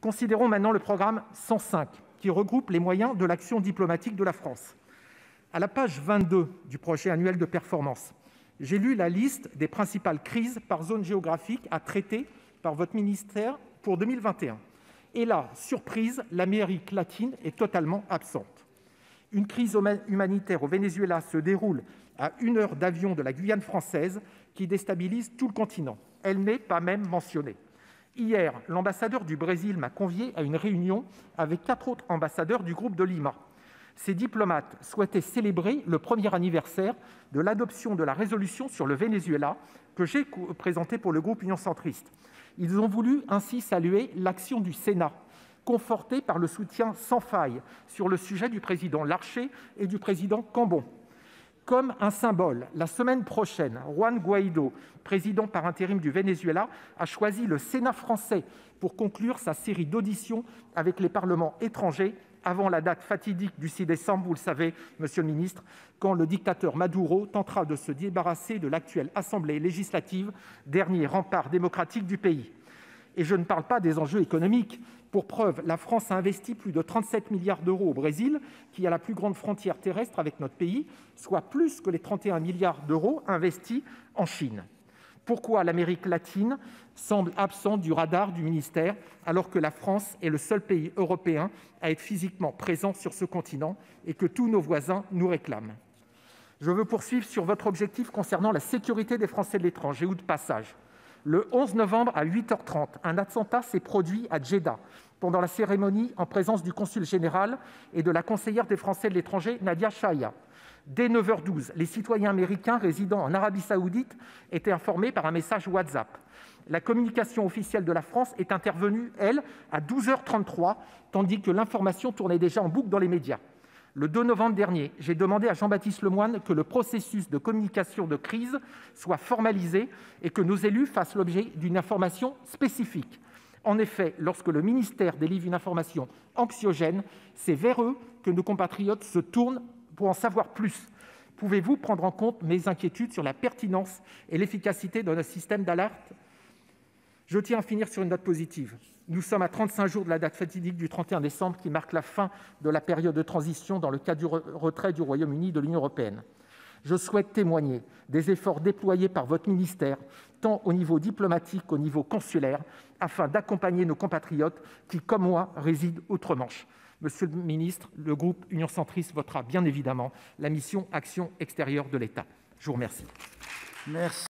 Considérons maintenant le programme 105, qui regroupe les moyens de l'action diplomatique de la France. À la page 22 du projet annuel de performance, j'ai lu la liste des principales crises par zone géographique à traiter par votre ministère pour 2021. Et là, surprise, l'Amérique latine est totalement absente. Une crise humanitaire au Venezuela se déroule à 1 heure d'avion de la Guyane française qui déstabilise tout le continent. Elle n'est pas même mentionnée. Hier, l'ambassadeur du Brésil m'a convié à une réunion avec 4 autres ambassadeurs du groupe de Lima. Ces diplomates souhaitaient célébrer le premier anniversaire de l'adoption de la résolution sur le Venezuela que j'ai présentée pour le groupe Union centriste. Ils ont voulu ainsi saluer l'action du Sénat, confortée par le soutien sans faille sur le sujet du président Larcher et du président Cambon. Comme un symbole, la semaine prochaine, Juan Guaidó, président par intérim du Venezuela, a choisi le Sénat français pour conclure sa série d'auditions avec les parlements étrangers avant la date fatidique du 6 décembre, vous le savez, monsieur le ministre, quand le dictateur Maduro tentera de se débarrasser de l'actuelle Assemblée législative, dernier rempart démocratique du pays. Et je ne parle pas des enjeux économiques. Pour preuve, la France a investi plus de 37 milliards d'euros au Brésil, qui a la plus grande frontière terrestre avec notre pays, soit plus que les 31 milliards d'euros investis en Chine. Pourquoi l'Amérique latine semble absente du radar du ministère, alors que la France est le seul pays européen à être physiquement présent sur ce continent et que tous nos voisins nous réclament? Je veux poursuivre sur votre objectif concernant la sécurité des Français de l'étranger ou de passage. Le 11 novembre à 8h30, un attentat s'est produit à Djeddah pendant la cérémonie en présence du consul général et de la conseillère des Français de l'étranger, Nadia Chaya. Dès 9h12, les citoyens américains résidant en Arabie Saoudite étaient informés par un message WhatsApp. La communication officielle de la France est intervenue, elle, à 12h33, tandis que l'information tournait déjà en boucle dans les médias. Le 2 novembre dernier, j'ai demandé à Jean-Baptiste Lemoyne que le processus de communication de crise soit formalisé et que nos élus fassent l'objet d'une information spécifique. En effet, lorsque le ministère délivre une information anxiogène, c'est vers eux que nos compatriotes se tournent pour en savoir plus. Pouvez-vous prendre en compte mes inquiétudes sur la pertinence et l'efficacité de notre système d'alerte? Je tiens à finir sur une note positive. Nous sommes à 35 jours de la date fatidique du 31 décembre qui marque la fin de la période de transition dans le cadre du retrait du Royaume-Uni de l'Union européenne. Je souhaite témoigner des efforts déployés par votre ministère, tant au niveau diplomatique qu'au niveau consulaire, afin d'accompagner nos compatriotes qui, comme moi, résident outre-Manche. Monsieur le ministre, le groupe Union centriste votera bien évidemment la mission Action extérieure de l'État. Je vous remercie. Merci.